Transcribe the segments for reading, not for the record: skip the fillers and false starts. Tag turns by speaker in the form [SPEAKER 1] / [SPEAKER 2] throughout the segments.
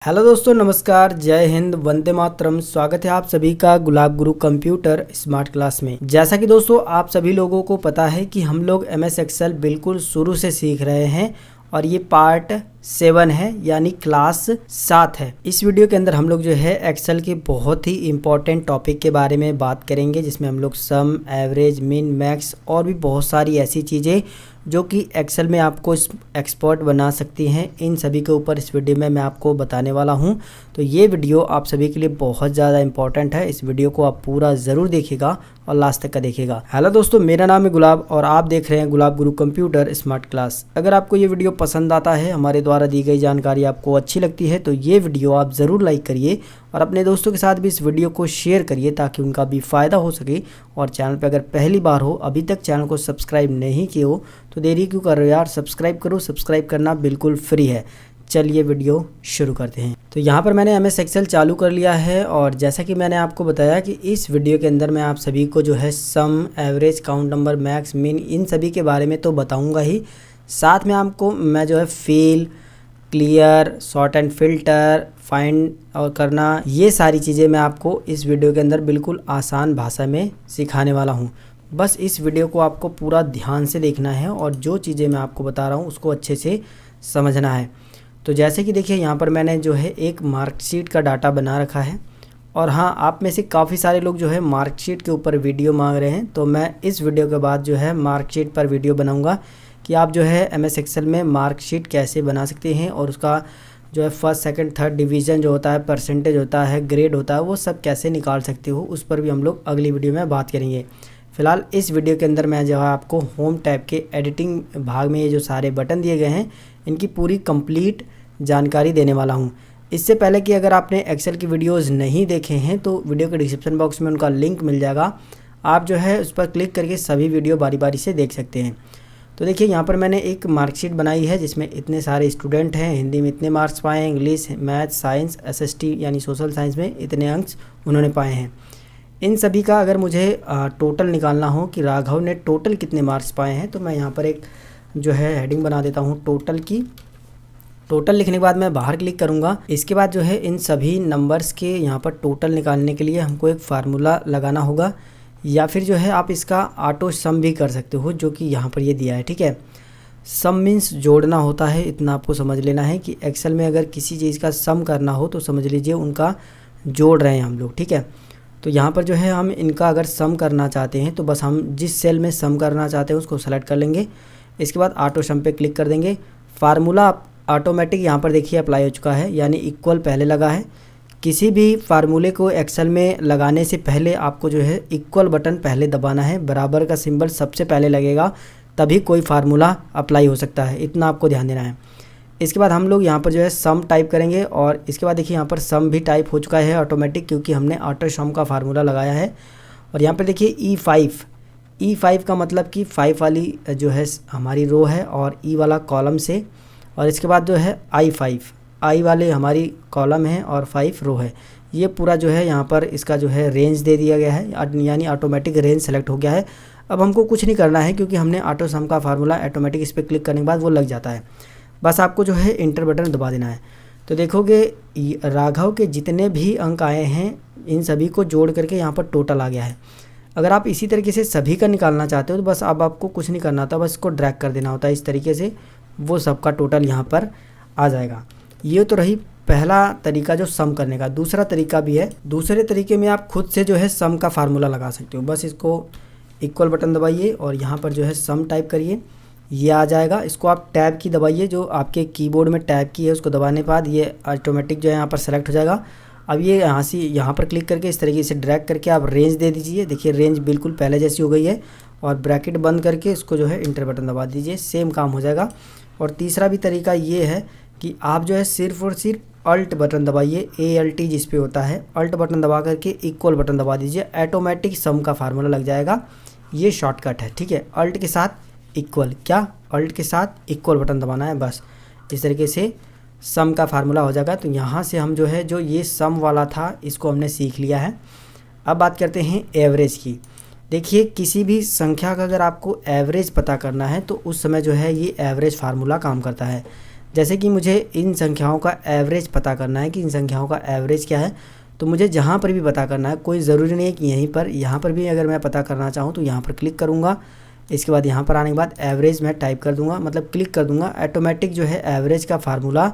[SPEAKER 1] Hello दोस्तों, नमस्कार, जय हिंद, वंदे मातरम। स्वागत है आप सभी का गुलाब गुरु कंप्यूटर स्मार्ट क्लास में। जैसा कि दोस्तों आप सभी लोगों को पता है कि हम लोग MS एक्सेल बिल्कुल शुरू से सीख रहे हैं और ये पार्ट 7 है, यानी क्लास 7 है। इस वीडियो के अंदर हम लोग जो है एक्सेल के बहुत ही इंपॉर्टेंट टॉपिक के बारे में बात करेंगे, जिसमें हम लोग सम, एवरेज, मिन, मैक्स और भी बहुत सारी ऐसी चीज़ें जो कि एक्सेल में आपको एक्सपर्ट बना सकती हैं, इन सभी के ऊपर इस वीडियो में मैं आपको बताने वाला हूं। तो ये वीडियो आप सभी के लिए बहुत ज़्यादा इंपॉर्टेंट है। इस वीडियो को आप पूरा ज़रूर देखिएगा और लास्ट तक का देखिएगा। हेलो दोस्तों, मेरा नाम है गुलाब और आप देख रहे हैं गुलाब गुरु कंप्यूटर स्मार्ट क्लास। अगर आपको ये वीडियो पसंद आता है, हमारे द्वारा दी गई जानकारी आपको अच्छी लगती है, तो ये वीडियो आप ज़रूर लाइक करिए और अपने दोस्तों के साथ भी इस वीडियो को शेयर करिए ताकि उनका भी फ़ायदा हो सके। और चैनल पे अगर पहली बार हो, अभी तक चैनल को सब्सक्राइब नहीं किए हो, तो देरी क्यों कर रहे हो यार, सब्सक्राइब करो। सब्सक्राइब करना बिल्कुल फ्री है। चलिए वीडियो शुरू करते हैं। तो यहाँ पर मैंने MS एक्सेल चालू कर लिया है और जैसा कि मैंने आपको बताया कि इस वीडियो के अंदर मैं आप सभी को जो है सम, एवरेज, काउंट नंबर, मैक्स, मिन, इन सभी के बारे में तो बताऊँगा ही, साथ में आपको मैं जो है fill, clear, sort and filter, find और करना, ये सारी चीज़ें मैं आपको इस वीडियो के अंदर बिल्कुल आसान भाषा में सिखाने वाला हूँ। बस इस वीडियो को आपको पूरा ध्यान से देखना है और जो चीज़ें मैं आपको बता रहा हूँ उसको अच्छे से समझना है। तो जैसे कि देखिए, यहाँ पर मैंने जो है एक मार्कशीट का डाटा बना रखा है और हाँ, आप में से काफ़ी सारे लोग जो है मार्कशीट के ऊपर वीडियो मांग रहे हैं, तो मैं इस वीडियो के बाद जो है मार्कशीट पर वीडियो बनाऊँगा कि आप जो है MS एक्सेल में मार्कशीट कैसे बना सकते हैं और उसका जो है फर्स्ट, सेकंड, थर्ड डिवीज़न जो होता है, परसेंटेज होता है, ग्रेड होता है, वो सब कैसे निकाल सकते हो, उस पर भी हम लोग अगली वीडियो में बात करेंगे। फिलहाल इस वीडियो के अंदर मैं जो है आपको होम टैब के एडिटिंग भाग में ये जो सारे बटन दिए गए हैं, इनकी पूरी कंप्लीट जानकारी देने वाला हूँ। इससे पहले कि अगर आपने एक्सेल की वीडियोज़ नहीं देखे हैं तो वीडियो के डिस्क्रिप्शन बॉक्स में उनका लिंक मिल जाएगा, आप जो है उस पर क्लिक करके सभी वीडियो बारी बारी से देख सकते हैं। तो देखिए, यहाँ पर मैंने एक मार्कशीट बनाई है जिसमें इतने सारे स्टूडेंट हैं, हिंदी में इतने मार्क्स पाए, इंग्लिश, मैथ, साइंस, SST यानी सोशल साइंस में इतने अंक उन्होंने पाए हैं। इन सभी का अगर मुझे टोटल निकालना हो कि राघव ने टोटल कितने मार्क्स पाए हैं, तो मैं यहाँ पर एक जो है हेडिंग बना देता हूँ टोटल की। टोटल लिखने के बाद मैं बाहर क्लिक करूँगा। इसके बाद जो है इन सभी नंबर्स के यहाँ पर टोटल निकालने के लिए हमको एक फार्मूला लगाना होगा, या फिर जो है आप इसका ऑटो सम भी कर सकते हो, जो कि यहाँ पर ये दिया है। ठीक है, सम मीन्स जोड़ना होता है, इतना आपको समझ लेना है कि एक्सेल में अगर किसी चीज़ का सम करना हो तो समझ लीजिए उनका जोड़ रहे हैं हम लोग। ठीक है, तो यहाँ पर जो है हम इनका अगर सम करना चाहते हैं तो बस हम जिस सेल में सम करना चाहते हैं उसको सेलेक्ट कर लेंगे। इसके बाद ऑटो सम पे क्लिक कर देंगे। फार्मूला ऑटोमेटिक यहाँ पर देखिए अप्लाई हो चुका है, यानी इक्वल पहले लगा है। किसी भी फार्मूले को एक्सेल में लगाने से पहले आपको जो है इक्वल बटन पहले दबाना है, बराबर का सिंबल सबसे पहले लगेगा, तभी कोई फार्मूला अप्लाई हो सकता है, इतना आपको ध्यान देना है। इसके बाद हम लोग यहाँ पर जो है सम टाइप करेंगे और इसके बाद देखिए यहाँ पर सम भी टाइप हो चुका है ऑटोमेटिक, क्योंकि हमने ऑटो सम का फार्मूला लगाया है। और यहाँ पर देखिए E5 का मतलब कि 5 वाली जो है हमारी रो है और E वाला कॉलम से, और इसके बाद जो है I वाले हमारी कॉलम है और 5 रो है। ये पूरा जो है यहाँ पर इसका जो है रेंज दे दिया गया है, यानी ऑटोमेटिक रेंज सेलेक्ट हो गया है। अब हमको कुछ नहीं करना है क्योंकि हमने ऑटो सम का फार्मूला ऑटोमेटिक इस पर क्लिक करने के बाद वो लग जाता है। बस आपको जो है इंटर बटन दबा देना है। तो देखोगे राघव के जितने भी अंक आए हैं इन सभी को जोड़ करके यहाँ पर टोटल आ गया है। अगर आप इसी तरीके से सभी का निकालना चाहते हो तो बस अब आपको कुछ नहीं करना होता, बस इसको ड्रैग कर देना होता है इस तरीके से, वो सबका टोटल यहाँ पर आ जाएगा। ये तो रही पहला तरीका जो सम करने का। दूसरा तरीका भी है। दूसरे तरीके में आप खुद से जो है सम का फार्मूला लगा सकते हो। बस इसको इक्वल बटन दबाइए और यहाँ पर जो है सम टाइप करिए, ये आ जाएगा। इसको आप टैब की दबाइए, जो आपके कीबोर्ड में टैब की है उसको दबाने के बाद ये ऑटोमेटिक जो है यहाँ पर सेलेक्ट हो जाएगा। अब ये यहाँ पर क्लिक करके इस तरीके से ड्रैग करके आप रेंज दे दीजिए। देखिए रेंज बिल्कुल पहले जैसी हो गई है और ब्रैकेट बंद करके इसको जो है इंटर बटन दबा दीजिए, सेम काम हो जाएगा। और तीसरा भी तरीका ये है कि आप जो है सिर्फ और सिर्फ अल्ट बटन दबाइए, ALT जिस पे होता है, अल्ट बटन दबा करके इक्वल बटन दबा दीजिए, ऑटोमेटिक सम का फार्मूला लग जाएगा। ये शॉर्टकट है। ठीक है, अल्ट के साथ इक्वल, क्या अल्ट के साथ इक्वल बटन दबाना है, बस इस तरीके से सम का फार्मूला हो जाएगा। तो यहाँ से हम जो है जो ये सम वाला था इसको हमने सीख लिया है। अब बात करते हैं एवरेज की। देखिए, किसी भी संख्या का अगर आपको एवरेज पता करना है तो उस समय जो है ये एवरेज फार्मूला काम करता है। जैसे कि मुझे इन संख्याओं का एवरेज पता करना है कि इन संख्याओं का एवरेज क्या है, तो मुझे जहाँ पर भी पता करना है, कोई ज़रूरी नहीं है कि यहीं पर, यहाँ पर भी अगर मैं पता करना चाहूँ तो यहाँ पर क्लिक करूँगा। इसके बाद यहाँ पर आने के बाद एवरेज मैं टाइप कर दूँगा, मतलब क्लिक कर दूँगा, ऑटोमेटिक जो है एवरेज का फार्मूला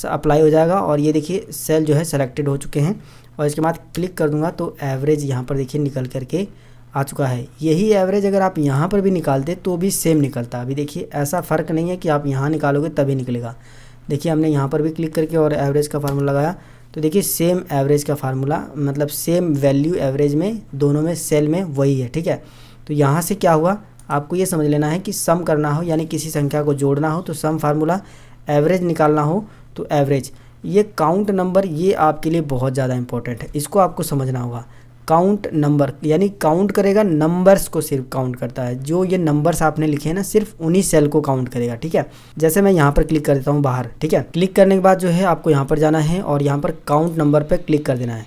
[SPEAKER 1] अप्लाई हो जाएगा। और ये देखिए सेल जो है सेलेक्टेड हो चुके हैं, और इसके बाद क्लिक कर दूँगा तो एवरेज यहाँ पर देखिए निकल करके आ चुका है। यही एवरेज अगर आप यहाँ पर भी निकालते तो भी सेम निकलता। अभी देखिए ऐसा फ़र्क नहीं है कि आप यहाँ निकालोगे तभी निकलेगा। देखिए हमने यहाँ पर भी क्लिक करके और एवरेज का फार्मूला लगाया तो देखिए सेम एवरेज का फार्मूला, मतलब सेम वैल्यू एवरेज में दोनों में सेल में वही है। ठीक है, तो यहाँ से क्या हुआ आपको ये समझ लेना है कि सम करना हो यानी किसी संख्या को जोड़ना हो तो सम फार्मूला, एवरेज निकालना हो तो एवरेज। ये काउंट नंबर ये आपके लिए बहुत ज़्यादा इंपॉर्टेंट है, इसको आपको समझना होगा। काउंट नंबर यानी काउंट करेगा, नंबर्स को सिर्फ काउंट करता है। जो ये नंबर्स आपने लिखे हैं ना, सिर्फ उन्हीं सेल को काउंट करेगा। ठीक है, जैसे मैं यहाँ पर क्लिक कर देता हूँ बाहर। ठीक है, क्लिक करने के बाद जो है आपको यहाँ पर जाना है और यहाँ पर काउंट नंबर पर क्लिक कर देना है।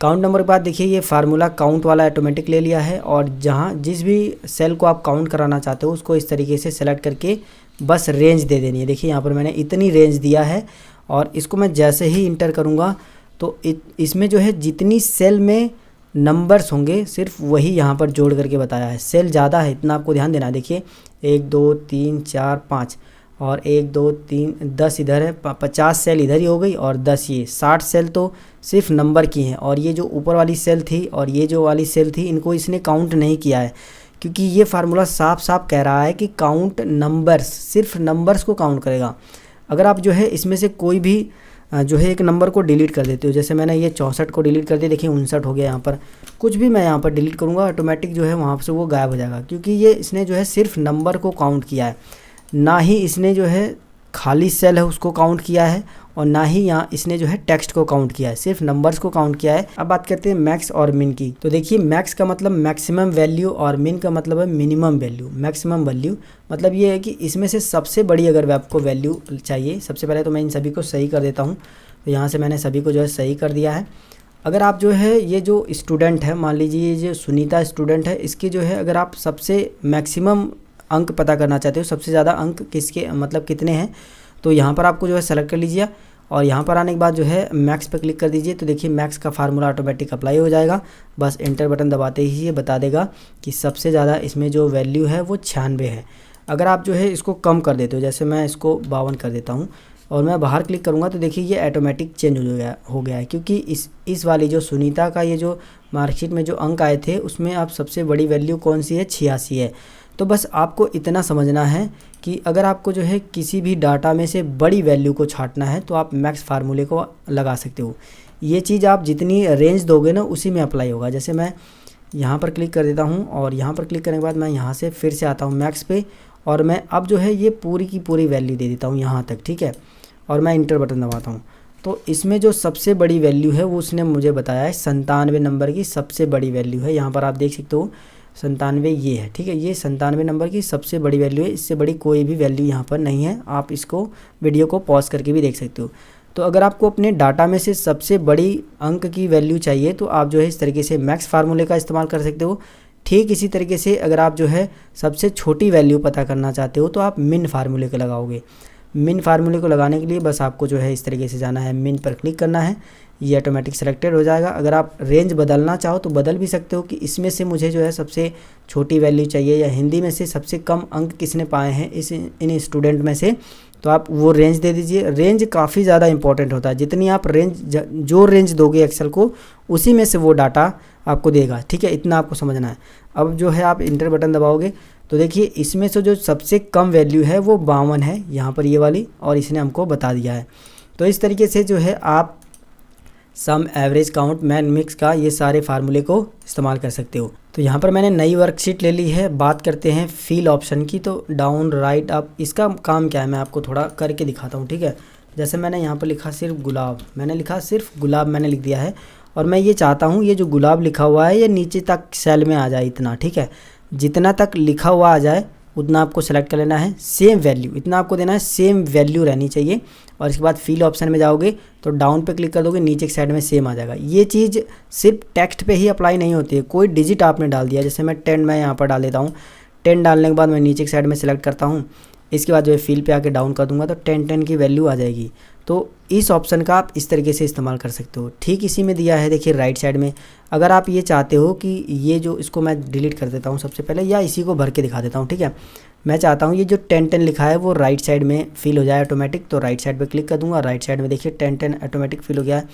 [SPEAKER 1] काउंट नंबर के बाद देखिए ये फार्मूला काउंट वाला ऑटोमेटिक ले लिया है, और जहाँ जिस भी सेल को आप काउंट कराना चाहते हो उसको इस तरीके से सेलेक्ट करके बस रेंज दे देनी है। देखिए यहाँ पर मैंने इतनी रेंज दिया है, और इसको मैं जैसे ही इंटर करूँगा तो इसमें जो है जितनी सेल में नंबर्स होंगे सिर्फ वही यहाँ पर जोड़ करके बताया है। सेल ज़्यादा है, इतना आपको ध्यान देना है। देखिए 1 2 3 4 5 और 1 2 3 10 इधर है, 50 सेल इधर ही हो गई, और 10 ये 60 सेल तो सिर्फ नंबर की हैं। और ये जो ऊपर वाली सेल थी और ये जो वाली सेल थी, इनको इसने काउंट नहीं किया है, क्योंकि ये फार्मूला साफ साफ कह रहा है कि काउंट नंबर्स, सिर्फ नंबर्स को काउंट करेगा। अगर आप जो है इसमें से कोई भी जो है एक नंबर को डिलीट कर देते हो, जैसे मैंने ये 64 को डिलीट कर दिया, देखिए 59 हो गया। यहाँ पर कुछ भी मैं यहाँ पर डिलीट करूँगा ऑटोमेटिक जो है वहाँ से वो गायब हो जाएगा, क्योंकि ये इसने जो है सिर्फ नंबर को काउंट किया है, ना ही इसने जो है खाली सेल है उसको काउंट किया है, और ना ही यहाँ इसने जो है टेक्स्ट को काउंट किया है, सिर्फ नंबर्स को काउंट किया है। अब बात करते हैं मैक्स और मिन की। तो देखिए मैक्स का मतलब मैक्सिमम वैल्यू और मिन का मतलब है मिनिमम वैल्यू। मैक्सिमम वैल्यू मतलब ये है कि इसमें से सबसे बड़ी अगर आपको वैल्यू चाहिए, सबसे पहले तो मैं इन सभी को सही कर देता हूँ। तो यहाँ से मैंने सभी को जो है सही कर दिया है। अगर आप जो है ये जो स्टूडेंट है, मान लीजिए ये जो सुनीता स्टूडेंट है, इसकी जो है अगर आप सबसे मैक्सिमम अंक पता करना चाहते हो, सबसे ज़्यादा अंक किसके मतलब कितने हैं, तो यहाँ पर आपको जो है सेलेक्ट कर लीजिए, और यहाँ पर आने के बाद जो है मैक्स पे क्लिक कर दीजिए। तो देखिए मैक्स का फार्मूला ऑटोमेटिक अप्लाई हो जाएगा। बस एंटर बटन दबाते ही ये बता देगा कि सबसे ज़्यादा इसमें जो वैल्यू है वो 96 है। अगर आप जो है इसको कम कर देते हो, जैसे मैं इसको 52 कर देता हूँ और मैं बाहर क्लिक करूँगा, तो देखिए ये ऑटोमेटिक चेंज हो गया है, क्योंकि इस वाली जो सुनीता का ये जो मार्कशीट में जो अंक आए थे उसमें आप सबसे बड़ी वैल्यू कौन सी है, 86 है। तो बस आपको इतना समझना है कि अगर आपको जो है किसी भी डाटा में से बड़ी वैल्यू को छांटना है तो आप मैक्स फार्मूले को लगा सकते हो। ये चीज़ आप जितनी रेंज दोगे ना उसी में अप्लाई होगा। जैसे मैं यहाँ पर क्लिक कर देता हूँ, और यहाँ पर क्लिक करने के बाद मैं यहाँ से फिर से आता हूँ मैक्स पे, और मैं अब जो है ये पूरी की पूरी वैल्यू दे देता हूँ यहाँ तक। ठीक है, और मैं इंटर बटन दबाता हूँ। तो इसमें जो सबसे बड़ी वैल्यू है वो उसने मुझे बताया है 97 नंबर की सबसे बड़ी वैल्यू है। यहाँ पर आप देख सकते हो 97 ये है। ठीक है, ये 97 नंबर की सबसे बड़ी वैल्यू है, इससे बड़ी कोई भी वैल्यू यहाँ पर नहीं है। आप इसको वीडियो को पॉज करके भी देख सकते हो। तो अगर आपको अपने डाटा में से सबसे बड़ी अंक की वैल्यू चाहिए तो आप जो है इस तरीके से मैक्स फार्मूले का इस्तेमाल कर सकते हो। ठीक इसी तरीके से अगर आप जो है सबसे छोटी वैल्यू पता करना चाहते हो तो आप मिन फार्मूले को लगाओगे। मिन फार्मूले को लगाने के लिए बस आपको जो है इस तरीके से जाना है, मिन पर क्लिक करना है, ये ऑटोमेटिक सेलेक्टेड हो जाएगा। अगर आप रेंज बदलना चाहो तो बदल भी सकते हो कि इसमें से मुझे जो है सबसे छोटी वैल्यू चाहिए, या हिंदी में से सबसे कम अंक किसने पाए हैं इन स्टूडेंट में से, तो आप वो रेंज दे दीजिए। रेंज काफ़ी ज़्यादा इंपॉर्टेंट होता है, जितनी आप जो रेंज दोगे एक्सेल को उसी में से वो डाटा आपको देगा। ठीक है, इतना आपको समझना है। अब जो है आप इंटर बटन दबाओगे तो देखिए इसमें से जो सबसे कम वैल्यू है वो 52 है, यहाँ पर ये वाली, और इसने हमको बता दिया है। तो इस तरीके से जो है आप सम, एवरेज, काउंट, मैन, मिक्स का ये सारे फार्मूले को इस्तेमाल कर सकते हो। तो यहाँ पर मैंने नई वर्कशीट ले ली है। बात करते हैं फिल ऑप्शन की। तो डाउन, राइट, अप, इसका काम क्या है मैं आपको थोड़ा करके दिखाता हूँ। ठीक है, जैसे मैंने यहाँ पर लिखा सिर्फ गुलाब, मैंने लिखा सिर्फ गुलाब मैंने लिख दिया है, और मैं ये चाहता हूँ ये जो गुलाब लिखा हुआ है ये नीचे तक सेल में आ जाए इतना। ठीक है, जितना तक लिखा हुआ आ जाए उतना आपको सेलेक्ट कर लेना है। सेम वैल्यू इतना आपको देना है, सेम वैल्यू रहनी चाहिए। और इसके बाद फिल ऑप्शन में जाओगे तो डाउन पे क्लिक कर दोगे, नीचे की साइड में सेम आ जाएगा। ये चीज़ सिर्फ टेक्स्ट पे ही अप्लाई नहीं होती है, कोई डिजिट आपने डाल दिया, जैसे मैं 10 मैं यहाँ पर डाल देता हूँ। 10 डालने के बाद मैं नीचे की साइड में सेलेक्ट करता हूँ, इसके बाद जो है फिल पे आके डाउन कर दूंगा तो 10 की वैल्यू आ जाएगी। तो इस ऑप्शन का आप इस तरीके से इस्तेमाल कर सकते हो। ठीक इसी में दिया है देखिए राइट साइड में, अगर आप ये चाहते हो कि ये जो इसको मैं डिलीट कर देता हूँ सबसे पहले, या इसी को भर के दिखा देता हूँ। ठीक है, मैं चाहता हूँ ये जो 10 लिखा है वो राइट साइड में फिल हो जाए ऑटोमेटिक, तो राइट साइड पे क्लिक कर दूंगा। राइट साइड में देखिए 10 ऑटोमेटिक फिल हो गया है।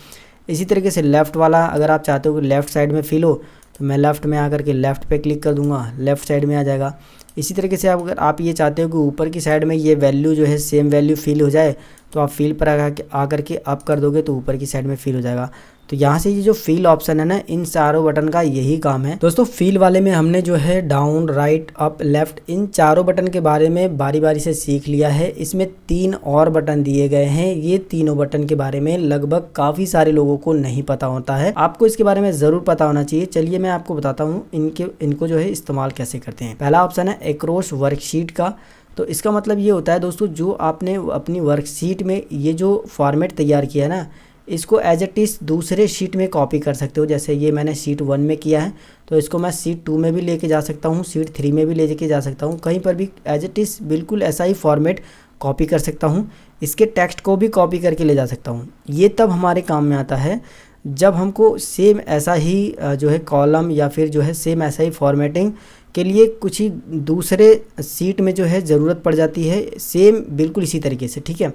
[SPEAKER 1] इसी तरीके से लेफ़्ट वाला अगर आप चाहते हो कि लेफ़्ट साइड में फिल हो तो मैं लेफ़्ट में आकर के लेफ़्ट पे क्लिक कर दूंगा, लेफ़्ट साइड में आ जाएगा। इसी तरीके से अगर आप ये चाहते हो कि ऊपर की साइड में ये वैल्यू जो है सेम वैल्यू फिल हो जाए तो आप फिल पर आकर के अप कर दोगे तो ऊपर की साइड में फिल हो जाएगा। तो यहाँ से ये जो फिल ऑप्शन है ना, इन चारों बटन का यही काम है। दोस्तों फिल वाले में हमने जो है down, right, up, left in चारों बटन के बारे में बारी बारी से सीख लिया है। इसमें 3 और बटन दिए गए हैं। ये तीनों बटन के बारे में लगभग काफ़ी सारे लोगों को नहीं पता होता है, आपको इसके बारे में ज़रूर पता होना चाहिए। चलिए मैं आपको बताता हूँ इनको जो है इस्तेमाल कैसे करते हैं। पहला ऑप्शन है एक्रोस वर्कशीट का। तो इसका मतलब ये होता है दोस्तों, जो आपने अपनी वर्कशीट में ये जो फॉर्मेट तैयार किया है ना, इसको एज इट इज़ दूसरे शीट में कॉपी कर सकते हो। जैसे ये मैंने शीट 1 में किया है तो इसको मैं शीट 2 में भी लेके जा सकता हूँ, शीट 3 में भी लेके जा सकता हूँ, कहीं पर भी एज इट इज़ बिल्कुल ऐसा ही फॉर्मेट कॉपी कर सकता हूँ। इसके टेक्स्ट को भी कॉपी करके ले जा सकता हूँ। ये तब हमारे काम में आता है जब हमको सेम ऐसा ही जो है कॉलम या फिर जो है सेम ऐसा ही फॉर्मेटिंग के लिए कुछ ही दूसरे सीट में जो है ज़रूरत पड़ जाती है, सेम बिल्कुल इसी तरीके से। ठीक है,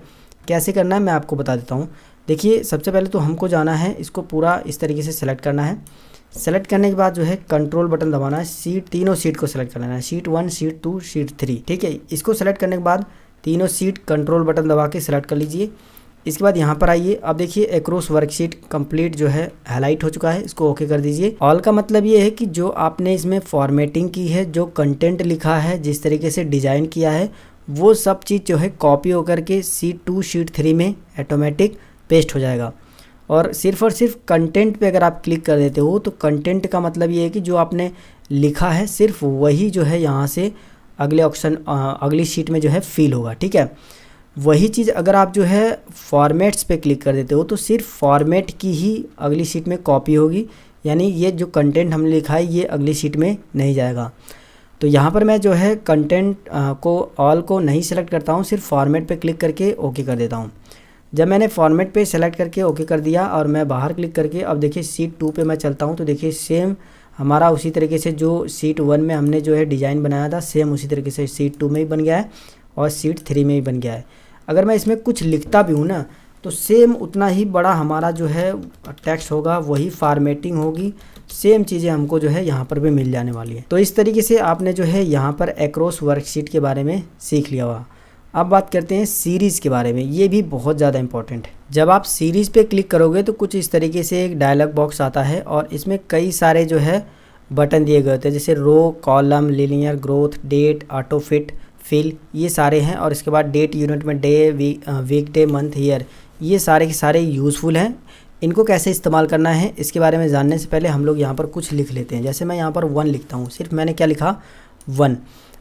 [SPEAKER 1] कैसे करना है मैं आपको बता देता हूँ। देखिए सबसे पहले तो हमको जाना है, इसको पूरा इस तरीके से सेलेक्ट करना है। सेलेक्ट करने के बाद जो है कंट्रोल बटन दबाना है, तीनों सीट को सेलेक्ट करना है, शीट 1, शीट 2, शीट 3। ठीक है, इसको सेलेक्ट करने के बाद तीनों सीट कंट्रोल बटन दबा के सेलेक्ट कर लीजिए। इसके बाद यहाँ पर आइए, अब देखिए एक्रोस वर्कशीट कंप्लीट जो है हाईलाइट हो चुका है, इसको ओके कर दीजिए। ऑल का मतलब ये है कि जो आपने इसमें फॉर्मेटिंग की है, जो कंटेंट लिखा है, जिस तरीके से डिज़ाइन किया है, वो सब चीज़ जो है कॉपी होकर के शीट 2, शीट 3 में ऑटोमेटिक पेस्ट हो जाएगा। और सिर्फ कंटेंट पे अगर आप क्लिक कर देते हो तो कंटेंट का मतलब ये है कि जो आपने लिखा है सिर्फ वही जो है यहाँ से अगले ऑप्शन अगली शीट में जो है फिल होगा। ठीक है, वही चीज़ अगर आप जो है फॉर्मेट्स पे क्लिक कर देते हो तो सिर्फ फॉर्मेट की ही अगली शीट में कॉपी होगी, यानी ये जो कंटेंट हमने लिखा है ये अगली शीट में नहीं जाएगा। तो यहाँ पर मैं जो है कंटेंट को ऑल को नहीं सेलेक्ट करता हूँ, सिर्फ फॉर्मेट पे क्लिक करके ओके कर देता हूँ। जब मैंने फॉर्मेट पे सेलेक्ट करके ओके कर दिया और मैं बाहर क्लिक करके अब देखिए शीट 2 पे मैं चलता हूँ तो देखिए सेम हमारा उसी तरीके से जो शीट 1 में हमने जो है डिज़ाइन बनाया था सेम उसी तरीके से शीट 2 में ही बन गया है और शीट 3 में ही बन गया है। अगर मैं इसमें कुछ लिखता भी हूँ ना तो सेम उतना ही बड़ा हमारा जो है टेक्स्ट होगा, वही फॉर्मेटिंग होगी, सेम चीज़ें हमको जो है यहाँ पर भी मिल जाने वाली है। तो इस तरीके से आपने जो है यहाँ पर एक्रोस वर्कशीट के बारे में सीख लिया हुआ। अब बात करते हैं सीरीज़ के बारे में, ये भी बहुत ज़्यादा इंपॉर्टेंट है। जब आप सीरीज़ पे क्लिक करोगे तो कुछ इस तरीके से एक डायलॉग बॉक्स आता है और इसमें कई सारे जो है बटन दिए गए होते हैं, जैसे row, column, linear, growth, date, auto fit, fill, ये सारे हैं। और इसके बाद डेट यूनिट में day, week day, month, year, ये सारे के सारे यूज़फुल हैं। इनको कैसे इस्तेमाल करना है इसके बारे में जानने से पहले हम लोग यहाँ पर कुछ लिख लेते हैं। जैसे मैं यहाँ पर 1 लिखता हूँ, सिर्फ मैंने क्या लिखा 1,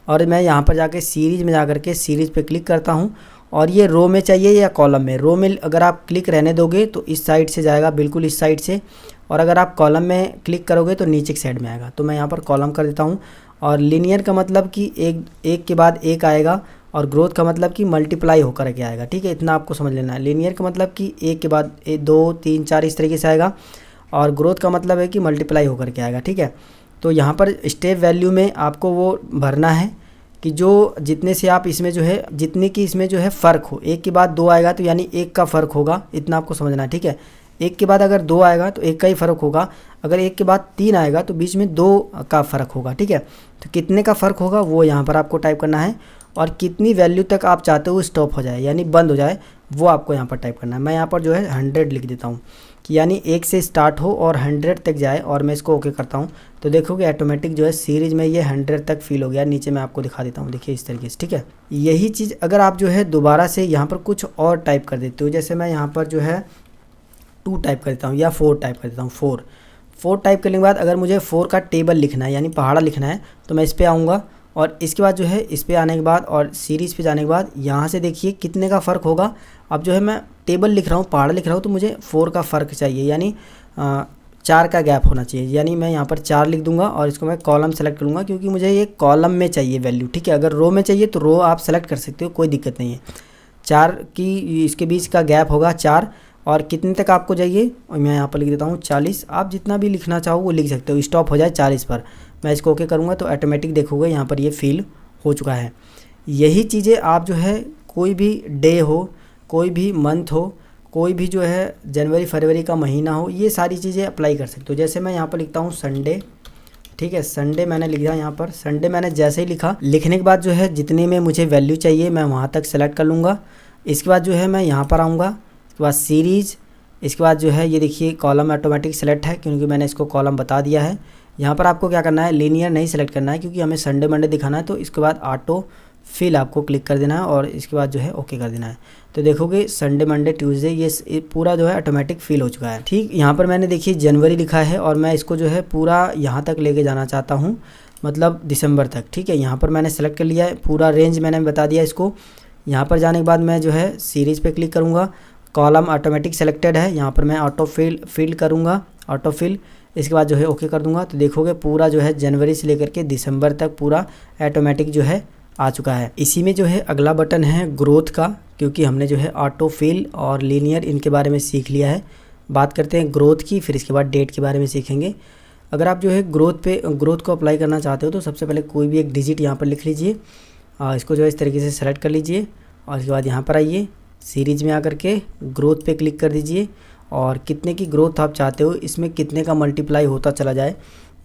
[SPEAKER 1] और मैं यहाँ पर जाके सीरीज़ में जाकर के सीरीज़ पे क्लिक करता हूँ। और ये रो में चाहिए या कॉलम में, रो में अगर आप क्लिक रहने दोगे तो इस साइड से जाएगा, बिल्कुल इस साइड से, और अगर आप कॉलम में क्लिक करोगे तो नीचे की साइड में आएगा। तो मैं यहाँ पर कॉलम कर देता हूँ। और लीनियर का मतलब कि एक के बाद एक आएगा, और ग्रोथ का मतलब कि मल्टीप्लाई होकर के आएगा। ठीक है, इतना आपको समझ लेना है। लीनियर का मतलब कि एक के बाद 2, 3, 4 इस तरीके से आएगा, और ग्रोथ का मतलब है कि मल्टीप्लाई होकर के आएगा। ठीक है, तो यहाँ पर स्टेप वैल्यू में आपको वो भरना है कि जो जितने से आप इसमें जो है जितने की इसमें जो है फ़र्क हो। 1 के बाद 2 आएगा तो यानी 1 का फ़र्क होगा, इतना आपको समझना है। ठीक है, 1 के बाद अगर 2 आएगा तो 1 का ही फ़र्क होगा, अगर 1 के बाद 3 आएगा तो बीच में 2 का फ़र्क होगा। ठीक है, तो कितने का फ़र्क होगा वो यहाँ पर आपको टाइप करना है, और कितनी वैल्यू तक आप चाहते हो स्टॉप हो जाए यानी बंद हो जाए वो आपको यहाँ पर टाइप करना है। मैं यहाँ पर जो है 100 लिख देता हूँ कि यानी 1 से स्टार्ट हो और 100 तक जाए, और मैं इसको ओके करता हूँ तो देखोगे ऑटोमेटिक जो है सीरीज़ में ये 100 तक फिल हो गया। नीचे मैं आपको दिखा देता हूँ, देखिए इस तरीके से। ठीक है, यही चीज़ अगर आप जो है दोबारा से यहाँ पर कुछ और टाइप कर देते हो, जैसे मैं यहाँ पर जो है 2 टाइप कर देता हूँ या 4 टाइप कर देता हूँ। 4 टाइप करने के बाद अगर मुझे 4 का टेबल लिखना है यानी पहाड़ा लिखना है तो मैं इस पर आऊँगा, और इसके बाद जो है इस पे आने के बाद और सीरीज़ पे जाने के बाद यहाँ से देखिए कितने का फ़र्क होगा। अब जो है मैं टेबल लिख रहा हूँ, पहाड़ा लिख रहा हूँ, तो मुझे 4 का फ़र्क चाहिए, यानी 4 का गैप होना चाहिए, यानी मैं यहाँ पर 4 लिख दूंगा और इसको मैं कॉलम सेलेक्ट करूँगा क्योंकि मुझे ये कॉलम में चाहिए वैल्यू, ठीक है। अगर रो में चाहिए तो रो आप सेलेक्ट कर सकते हो, कोई दिक्कत नहीं है। 4 की इसके बीच का गैप होगा 4, और कितने तक आपको चाहिए, और मैं यहाँ पर लिख देता हूँ 40। आप जितना भी लिखना चाहो वो लिख सकते हो, स्टॉप हो जाए 40 पर। मैं इसको ओके करूँगा तो ऑटोमेटिक देखोगे यहाँ पर ये फिल हो चुका है। यही चीज़ें आप जो है कोई भी डे हो, कोई भी मंथ हो, कोई भी जो है जनवरी फरवरी का महीना हो, ये सारी चीज़ें अप्लाई कर सकते हो। जैसे मैं यहाँ पर लिखता हूँ संडे, ठीक है, संडे मैंने लिखा यहाँ पर। संडे मैंने जैसे ही लिखा, लिखने के बाद जो है जितने में मुझे वैल्यू चाहिए मैं वहाँ तक सेलेक्ट कर लूँगा। इसके बाद जो है मैं यहाँ पर आऊँगा, इसके बाद सीरीज़, इसके बाद जो है ये देखिए कॉलम ऑटोमेटिक सेलेक्ट है क्योंकि मैंने इसको कॉलम बता दिया है। यहाँ पर आपको क्या करना है, लीनियर नहीं सेलेक्ट करना है क्योंकि हमें संडे मंडे दिखाना है। तो इसके बाद ऑटो फिल आपको क्लिक कर देना है और इसके बाद जो है ओके कर देना है। तो देखोगे संडे मंडे ट्यूसडे ये पूरा जो है ऑटोमेटिक फिल हो चुका है। ठीक, यहाँ पर मैंने देखिए जनवरी लिखा है और मैं इसको जो है पूरा यहाँ तक लेके जाना चाहता हूँ, मतलब दिसंबर तक। ठीक है, यहाँ पर मैंने सेलेक्ट कर लिया है, पूरा रेंज मैंने बता दिया इसको। यहाँ पर जाने के बाद मैं जो है सीरीज़ पे क्लिक करूँगा, कॉलम ऑटोमेटिक सेलेक्टेड है, यहाँ पर मैं ऑटो फिल करूँगा, ऑटो फिल। इसके बाद जो है ओके कर दूँगा। तो देखोगे पूरा जो है जनवरी से लेकर के दिसंबर तक पूरा ऑटोमेटिक जो है आ चुका है। इसी में जो है अगला बटन है ग्रोथ का, क्योंकि हमने जो है ऑटो फिल और लीनियर इनके बारे में सीख लिया है। बात करते हैं ग्रोथ की, फिर इसके बाद डेट के बारे में सीखेंगे। अगर आप जो है ग्रोथ को अप्लाई करना चाहते हो तो सबसे पहले कोई भी एक डिजिट यहाँ पर लिख लीजिए, इसको जो है इस तरीके से सेलेक्ट कर लीजिए और इसके बाद यहाँ पर आइए, सीरीज में आकर के ग्रोथ पे क्लिक कर दीजिए और कितने की ग्रोथ आप चाहते हो, इसमें कितने का मल्टीप्लाई होता चला जाए।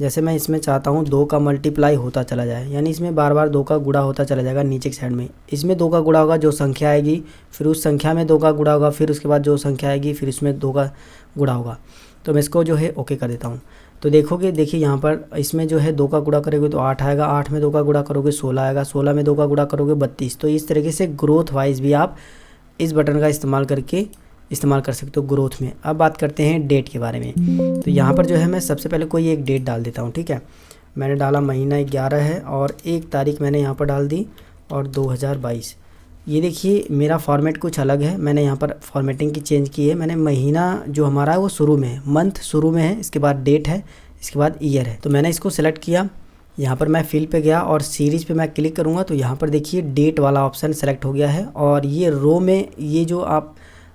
[SPEAKER 1] जैसे मैं इसमें चाहता हूँ 2 का मल्टीप्लाई होता चला जाए, यानी इसमें बार बार 2 का गुणा होता चला जाएगा नीचे की साइड में। इसमें 2 का गुणा होगा, जो संख्या आएगी फिर उस संख्या में 2 का गुणा होगा, फिर उसके बाद जो संख्या आएगी फिर उसमें 2 का गुणा होगा। तो मैं इसको जो है ओके कर देता हूँ। तो देखोगे, देखिए यहाँ पर इसमें जो है 2 का गुणा करोगे तो 8 आएगा, 8 में 2 का गुणा करोगे 16 आएगा, 16 में 2 का गुणा करोगे 32। तो इस तरीके से ग्रोथ वाइज भी आप इस बटन का इस्तेमाल कर सकते हो ग्रोथ में। अब बात करते हैं डेट के बारे में। तो यहाँ पर जो है मैं सबसे पहले कोई एक डेट डाल देता हूँ। ठीक है, मैंने डाला महीना 11 है और 1 तारीख मैंने यहाँ पर डाल दी और 2022। ये देखिए मेरा फॉर्मेट कुछ अलग है, मैंने यहाँ पर फॉर्मेटिंग की चेंज की है। मैंने महीना जो हमारा है वो शुरू में है, मंथ शुरू में है, इसके बाद डेट है, इसके बाद ईयर है। तो मैंने इसको सेलेक्ट किया, यहाँ पर मैं फिल पे गया और सीरीज़ पे मैं क्लिक करूँगा तो यहाँ पर देखिए डेट वाला ऑप्शन सेलेक्ट हो गया है। और ये रो में, ये जो आप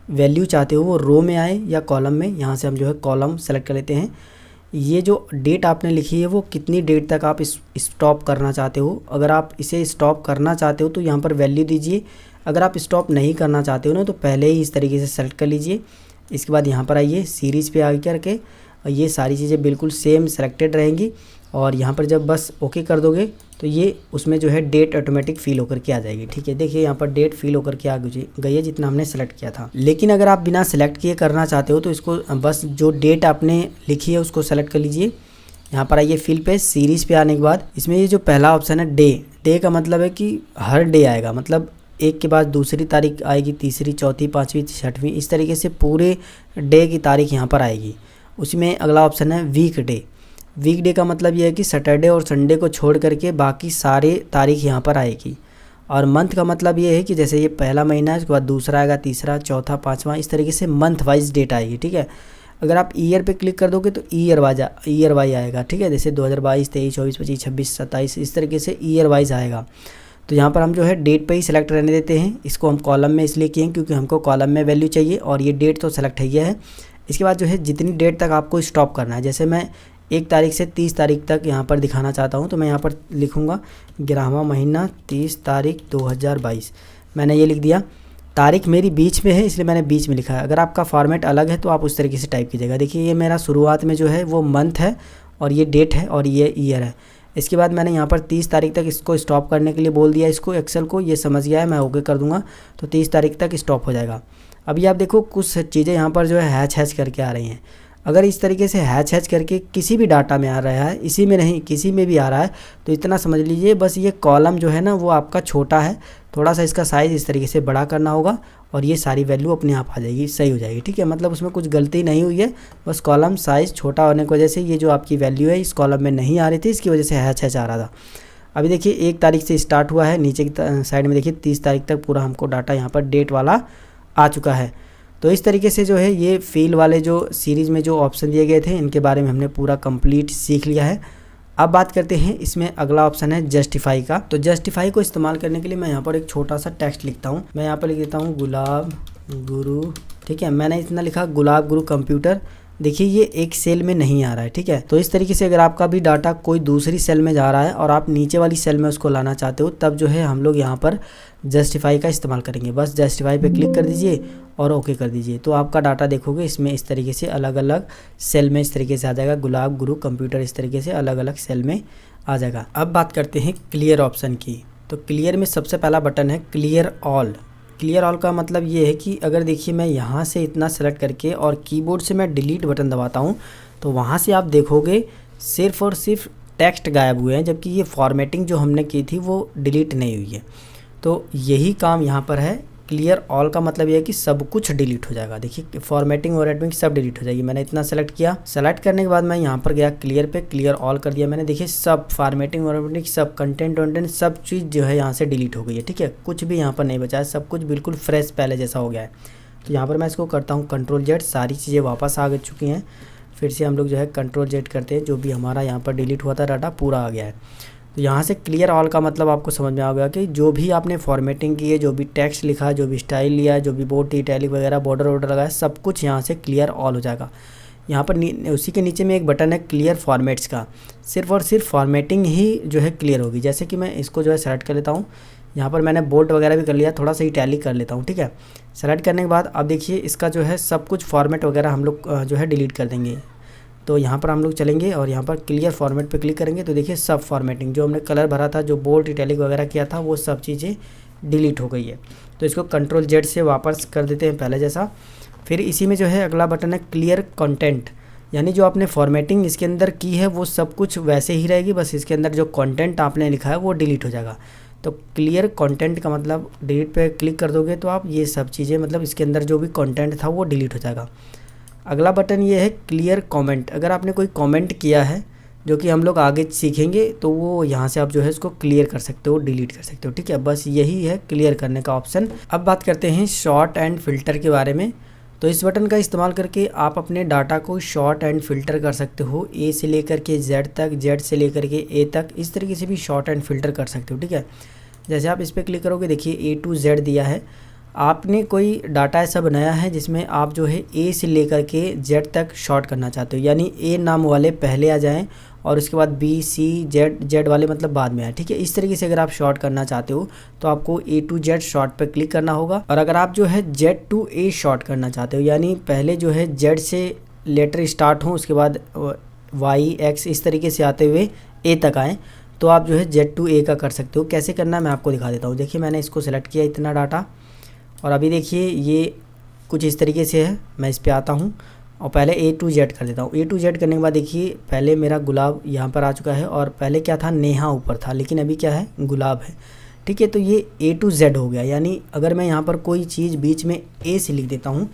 [SPEAKER 1] वैल्यू चाहते हो वो रो में आए या कॉलम में, यहाँ से हम जो है कॉलम सेलेक्ट कर लेते हैं। ये जो डेट आपने लिखी है वो कितनी डेट तक आप स्टॉप करना चाहते हो। अगर आप इसे स्टॉप करना चाहते हो तो यहाँ पर वैल्यू दीजिए, अगर आप स्टॉप नहीं करना चाहते हो ना तो पहले ही इस तरीके से सेलेक्ट कर लीजिए। इसके बाद यहाँ पर आइए, सीरीज़ पे आकर के ये सारी चीज़ें बिल्कुल सेम सेलेक्टेड रहेंगी और यहाँ पर जब बस ओके कर दोगे तो ये उसमें जो है डेट ऑटोमेटिक फिल होकर के आ जाएगी। ठीक है, देखिए यहाँ पर डेट फिल होकर के आ गई है जितना हमने सेलेक्ट किया था। लेकिन अगर आप बिना सेलेक्ट किए करना चाहते हो तो इसको बस जो डेट आपने लिखी है उसको सेलेक्ट कर लीजिए। यहाँ पर आइए फिल पे, सीरीज़ पे आने के बाद इसमें ये जो पहला ऑप्शन है डे का मतलब है कि हर डे आएगा, मतलब एक के बाद दूसरी तारीख आएगी, तीसरी, चौथी, पाँचवीं, छठवीं, इस तरीके से पूरे डे की तारीख यहाँ पर आएगी। उसमें अगला ऑप्शन है वीक डे का मतलब ये है कि सैटरडे और संडे को छोड़ करके बाकी सारे तारीख यहाँ पर आएगी। और मंथ का मतलब ये है कि जैसे ये पहला महीना है, उसके बाद दूसरा आएगा, तीसरा, चौथा, पाँचवा, इस तरीके से मंथ वाइज डेट आएगी। ठीक है, अगर आप ईयर पे क्लिक कर दोगे तो ईयर वाइज आएगा। ठीक है, जैसे 2022, 23, 24, 25, 26, 27, इस तरीके से ईयर वाइज आएगा। तो यहाँ पर हम जो है डेट पे ही सिलेक्ट रहने देते हैं। इसको हम कॉलम में इसलिए किए हैं क्योंकि हमको कॉलम में वैल्यू चाहिए और ये डेट तो सेलेक्ट है है। इसके बाद जो है जितनी डेट तक आपको स्टॉप करना है, जैसे मैं 1 तारीख से 30 तारीख तक यहाँ पर दिखाना चाहता हूँ तो मैं यहाँ पर लिखूँगा 11वां महीना 30 तारीख 2022। मैंने ये लिख दिया। तारीख मेरी बीच में है इसलिए मैंने बीच में लिखा है। अगर आपका फॉर्मेट अलग है तो आप उस तरीके से टाइप कीजिएगा। देखिए ये मेरा शुरुआत में जो है वो मंथ है और ये डेट है और ये ईयर है। इसके बाद मैंने यहाँ पर 30 तारीख तक इसको स्टॉप करने के लिए बोल दिया, इसको एक्सेल को, ये समझ गया है, मैं ओके कर दूँगा तो 30 तारीख तक स्टॉप हो जाएगा। अभी आप देखो कुछ चीज़ें यहाँ पर जो है हैच करके आ रही हैं। अगर इस तरीके से हैच करके किसी भी डाटा में आ रहा है, इसी में नहीं किसी में भी आ रहा है, तो इतना समझ लीजिए बस ये कॉलम जो है ना वो आपका छोटा है, थोड़ा सा इसका साइज़ इस तरीके से बड़ा करना होगा और ये सारी वैल्यू अपने आप आ जाएगी, सही हो जाएगी। ठीक है, मतलब उसमें कुछ गलती नहीं हुई है, बस कॉलम साइज़ छोटा होने की वजह से ये जो आपकी वैल्यू है इस कॉलम में नहीं आ रही थी, इसकी वजह से हैच आ रहा था। अभी देखिए 1 तारीख से स्टार्ट हुआ है, नीचे की साइड में देखिए 30 तारीख तक पूरा हमको डाटा यहाँ पर डेट वाला आ चुका है। तो इस तरीके से जो है ये फिल वाले जो सीरीज़ में जो ऑप्शन दिए गए थे इनके बारे में हमने पूरा कंप्लीट सीख लिया है। अब बात करते हैं इसमें अगला ऑप्शन है जस्टिफाई का। तो जस्टिफाई को इस्तेमाल करने के लिए मैं यहाँ पर एक छोटा सा टेक्स्ट लिखता हूँ। मैं यहाँ पर लिख देता हूँ गुलाब गुरु, ठीक है। मैंने इतना लिखा गुलाब गुरु कंप्यूटर। देखिए ये एक सेल में नहीं आ रहा है, ठीक है। तो इस तरीके से अगर आपका भी डाटा कोई दूसरी सेल में जा रहा है और आप नीचे वाली सेल में उसको लाना चाहते हो, तब जो है हम लोग यहाँ पर जस्टिफाई का इस्तेमाल करेंगे। बस जस्टिफाई पे क्लिक कर दीजिए और ओके कर दीजिए। तो आपका डाटा देखोगे इसमें इस तरीके से अलग अलग सेल में इस तरीके से आ जाएगा। गुलाब गुरु कंप्यूटर इस तरीके से अलग अलग सेल में आ जाएगा। अब बात करते हैं क्लियर ऑप्शन की। तो क्लियर में सबसे पहला बटन है क्लियर ऑल। क्लियर ऑल का मतलब ये है कि अगर देखिए मैं यहाँ से इतना सेलेक्ट करके और कीबोर्ड से मैं डिलीट बटन दबाता हूँ तो वहाँ से आप देखोगे सिर्फ और सिर्फ टेक्स्ट गायब हुए हैं, जबकि ये फॉर्मेटिंग जो हमने की थी वो डिलीट नहीं हुई है। तो यही काम यहाँ पर है। क्लियर ऑल का मतलब ये है कि सब कुछ डिलीट हो जाएगा। देखिए फॉर्मेटिंग और एडमिंग सब डिलीट हो जाएगी। मैंने इतना सेलेक्ट किया, सेलेक्ट करने के बाद मैं यहाँ पर गया क्लियर पे, क्लियर ऑल कर दिया मैंने। देखिए सब फॉर्मेटिंग और एडमिंग सब कंटेंट सब चीज़ जो है यहाँ से डिलीट हो गई है, ठीक है। कुछ भी यहाँ पर नहीं बचा है, सब कुछ बिल्कुल फ्रेश पहले जैसा हो गया है। तो यहाँ पर मैं इसको करता हूँ Ctrl+Z, सारी चीज़ें वापस आ चुकी हैं। फिर से हम लोग जो है Ctrl+Z करते हैं, जो भी हमारा यहाँ पर डिलीट हुआ था डाटा पूरा आ गया है। तो यहाँ से क्लियर ऑल का मतलब आपको समझ में आ गया कि जो भी आपने फॉर्मेटिंग की है, जो भी टेक्स्ट लिखा, जो भी स्टाइल लिया है, जो भी बोल्ड इटैलिक वगैरह बॉर्डर वॉर्डर लगाया, सब कुछ यहाँ से क्लियर ऑल हो जाएगा। यहाँ पर उसी के नीचे में एक बटन है क्लियर फॉर्मेट्स का। सिर्फ और सिर्फ फॉर्मेटिंग ही जो है क्लियर होगी। जैसे कि मैं इसको जो है सेलेक्ट कर लेता हूँ। यहाँ पर मैंने बोल्ड वगैरह भी कर लिया, थोड़ा सा इटैलिक कर लेता हूँ, ठीक है। सेलेक्ट करने के बाद अब देखिए इसका जो है सब कुछ फॉर्मेट वगैरह हम लोग जो है डिलीट कर देंगे। तो यहाँ पर हम लोग चलेंगे और यहाँ पर क्लियर फॉर्मेट पे क्लिक करेंगे तो देखिए सब फॉर्मेटिंग जो हमने कलर भरा था, जो बोल्ड इटैलिक वगैरह किया था, वो सब चीज़ें डिलीट हो गई है। तो इसको Ctrl+Z से वापस कर देते हैं पहले जैसा। फिर इसी में जो है अगला बटन है क्लियर कंटेंट, यानी जो आपने फॉर्मेटिंग इसके अंदर की है वो सब कुछ वैसे ही रहेगी, बस इसके अंदर जो कंटेंट आपने लिखा है वो डिलीट हो जाएगा। तो क्लियर कंटेंट का मतलब डिलीट पे क्लिक कर दोगे तो आप ये सब चीज़ें मतलब इसके अंदर जो भी कंटेंट था वो डिलीट हो जाएगा। अगला बटन ये है क्लियर कमेंट। अगर आपने कोई कमेंट किया है जो कि हम लोग आगे सीखेंगे तो वो यहाँ से आप जो है इसको क्लियर कर सकते हो, डिलीट कर सकते हो, ठीक है। बस यही है क्लियर करने का ऑप्शन। अब बात करते हैं शॉर्ट एंड फिल्टर के बारे में। तो इस बटन का इस्तेमाल करके आप अपने डाटा को शॉर्ट एंड फिल्टर कर सकते हो। ए से लेकर के जेड तक, जेड से लेकर के ए तक, इस तरीके से भी शॉर्ट एंड फिल्टर कर सकते हो, ठीक है। जैसे आप इस पर क्लिक करोगे, देखिए A to Z दिया है। आपने कोई डाटा ऐसा बनाया है जिसमें आप जो है ए से लेकर के जेड तक शॉर्ट करना चाहते हो, यानी ए नाम वाले पहले आ जाएं और उसके बाद बी सी जेड वाले मतलब बाद में आए, ठीक है। इस तरीके से अगर आप शॉर्ट करना चाहते हो तो आपको A to Z शॉर्ट पर क्लिक करना होगा। और अगर आप जो है Z to A शॉर्ट करना चाहते हो, यानी पहले जो है Z से लेटर स्टार्ट हो, उसके बाद Y X इस तरीके से आते हुए A तक आएँ, तो आप जो है Z to A का कर सकते हो। कैसे करना है मैं आपको दिखा देता हूँ। देखिए मैंने इसको सेलेक्ट किया इतना डाटा, और अभी देखिए ये कुछ इस तरीके से है। मैं इस पे आता हूँ और पहले A to Z कर देता हूँ। A to Z करने के बाद देखिए पहले मेरा गुलाब यहाँ पर आ चुका है और पहले क्या था, नेहा ऊपर था, लेकिन अभी क्या है, गुलाब है, ठीक है। तो ये A to Z हो गया। यानी अगर मैं यहाँ पर कोई चीज़ बीच में A से लिख देता हूँ,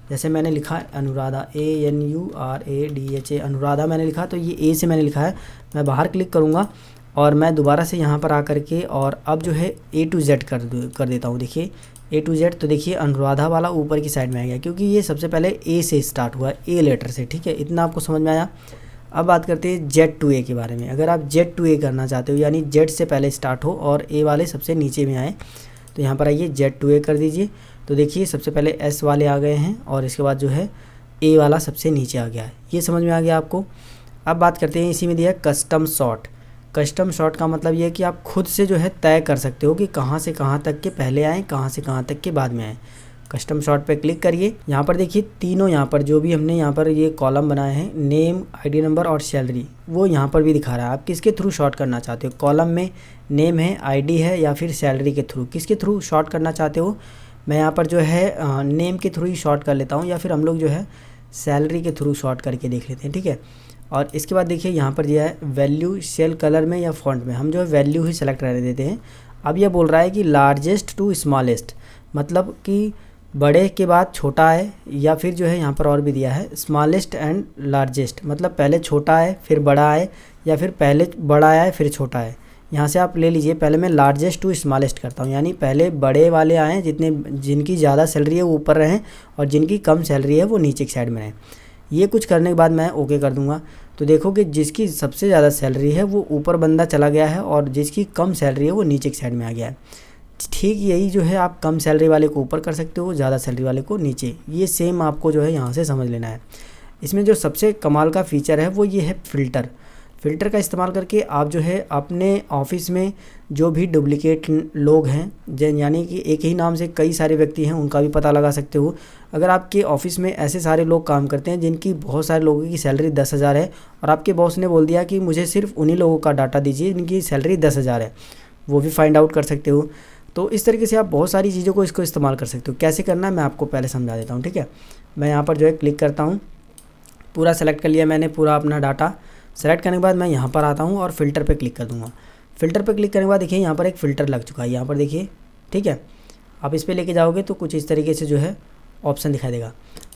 [SPEAKER 1] जैसे मैंने लिखा अनुराधा, ANURADHA अनुराधा मैंने लिखा, तो ये A से मैंने लिखा है। मैं बाहर क्लिक करूँगा और मैं दोबारा से यहाँ पर आकर के और अब जो है A to Z कर देता हूँ। देखिए A to Z, तो देखिए अनुराधा वाला ऊपर की साइड में आ गया, क्योंकि ये सबसे पहले A से स्टार्ट हुआ है, A लेटर से, ठीक है। इतना आपको समझ में आया। अब बात करते हैं Z to A के बारे में। अगर आप Z to A करना चाहते हो, यानी Z से पहले स्टार्ट हो और A वाले सबसे नीचे में आए, तो यहाँ पर आइए Z to A कर दीजिए। तो देखिए सबसे पहले S वाले आ गए हैं और इसके बाद जो है A वाला सबसे नीचे आ गया है। ये समझ में आ गया आपको। अब बात करते हैं, इसी में दिया कस्टम शॉर्ट। कस्टम शॉर्ट का मतलब ये है कि आप खुद से जो है तय कर सकते हो कि कहाँ से कहाँ तक के पहले आएँ, कहाँ से कहाँ तक के बाद में आएँ। कस्टम शॉर्ट पे क्लिक करिए। यहाँ पर देखिए तीनों, यहाँ पर जो भी हमने यहाँ पर ये कॉलम बनाए हैं, नेम, आईडी नंबर और सैलरी, वो यहाँ पर भी दिखा रहा है। आप किसके थ्रू शॉर्ट करना चाहते हो, कॉलम में नेम है, आईडी है, या फिर सैलरी के थ्रू, किसके थ्रू शॉर्ट करना चाहते हो। मैं यहाँ पर जो है नेम के थ्रू ही शॉर्ट कर लेता हूँ, या फिर हम लोग जो है सैलरी के थ्रू शॉर्ट करके देख लेते हैं, ठीक है। और इसके बाद देखिए यहाँ पर दिया है वैल्यू, सेल कलर में या फॉन्ट में, हम जो है वैल्यू ही सेलेक्ट रहने देते हैं। अब यह बोल रहा है कि लार्जेस्ट टू स्मॉलेस्ट, मतलब कि बड़े के बाद छोटा है, या फिर जो है यहाँ पर और भी दिया है स्मॉलेस्ट एंड लार्जेस्ट, मतलब पहले छोटा है फिर बड़ा है, या फिर पहले बड़ा है फिर छोटा है। यहाँ से आप ले लीजिए। पहले मैं लार्जेस्ट टू स्मॉलेस्ट करता हूँ, यानी पहले बड़े वाले आएँ, जिनकी ज़्यादा सैलरी है वो ऊपर रहें और जिनकी कम सैलरी है वो नीचे की साइड में रहें। ये कुछ करने के बाद मैं ओके कर दूंगा। तो देखो कि जिसकी सबसे ज़्यादा सैलरी है वो ऊपर बंदा चला गया है और जिसकी कम सैलरी है वो नीचे की साइड में आ गया है। ठीक यही जो है आप कम सैलरी वाले को ऊपर कर सकते हो, ज़्यादा सैलरी वाले को नीचे। ये सेम आपको जो है यहाँ से समझ लेना है। इसमें जो सबसे कमाल का फीचर है वो ये है फ़िल्टर का इस्तेमाल करके आप जो है अपने ऑफिस में जो भी डुप्लीकेट लोग हैं, यानी कि एक ही नाम से कई सारे व्यक्ति हैं, उनका भी पता लगा सकते हो। अगर आपके ऑफिस में ऐसे सारे लोग काम करते हैं जिनकी बहुत सारे लोगों की सैलरी 10,000 है और आपके बॉस ने बोल दिया कि मुझे सिर्फ उन्हीं लोगों का डाटा दीजिए जिनकी सैलरी 10,000 है, वो भी फाइंड आउट कर सकते हो। तो इस तरीके से आप बहुत सारी चीज़ों को इसको इस्तेमाल कर सकते हो। कैसे करना है मैं आपको पहले समझा देता हूँ, ठीक है। मैं यहाँ पर जो है क्लिक करता हूँ, पूरा सेलेक्ट कर लिया मैंने, पूरा अपना डाटा सेलेक्ट करने के बाद मैं यहाँ पर आता हूँ और फ़िल्टर पे क्लिक कर दूँगा। फ़िल्टर पे क्लिक करने के बाद देखिए यहाँ पर एक फ़िल्टर लग चुका है, यहाँ पर देखिए, ठीक है। आप इस पर लेके जाओगे तो कुछ इस तरीके से जो है ऑप्शन दिखाई देगा।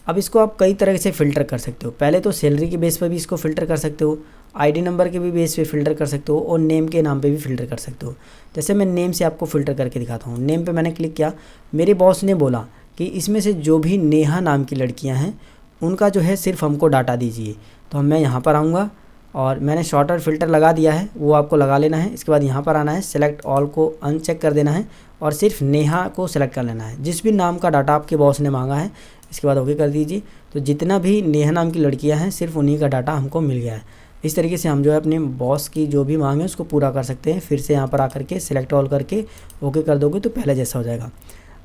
[SPEAKER 1] अब इसको आप कई तरह से फ़िल्टर कर सकते हो। पहले तो सैलरी के बेस पर भी इसको फ़िल्टर कर सकते हो, आईडी नंबर के भी बेस पे फ़िल्टर कर सकते हो और नेम के नाम पे भी फ़िल्टर कर सकते हो। जैसे मैं नेम से आपको फ़िल्टर करके दिखाता हूँ। नेम पे मैंने क्लिक किया, मेरे बॉस ने बोला कि इसमें से जो भी नेहा नाम की लड़कियाँ हैं उनका जो है सिर्फ हमको डाटा दीजिए। तो मैं यहाँ पर आऊँगा और मैंने शॉर्टर फ़िल्टर लगा दिया है, वो आपको लगा लेना है। इसके बाद यहाँ पर आना है, सेलेक्ट ऑल को अनचेक कर देना है और सिर्फ नेहा को सेलेक्ट कर लेना है, जिस भी नाम का डाटा आपके बॉस ने मांगा है। इसके बाद ओके कर दीजिए। तो जितना भी नेहा नाम की लड़कियां हैं सिर्फ उन्हीं का डाटा हमको मिल गया है। इस तरीके से हम जो है अपने बॉस की जो भी मांग है उसको पूरा कर सकते हैं। फिर से यहाँ पर आकर के सिलेक्ट ऑल करके ओके कर दोगे तो पहले जैसा हो जाएगा।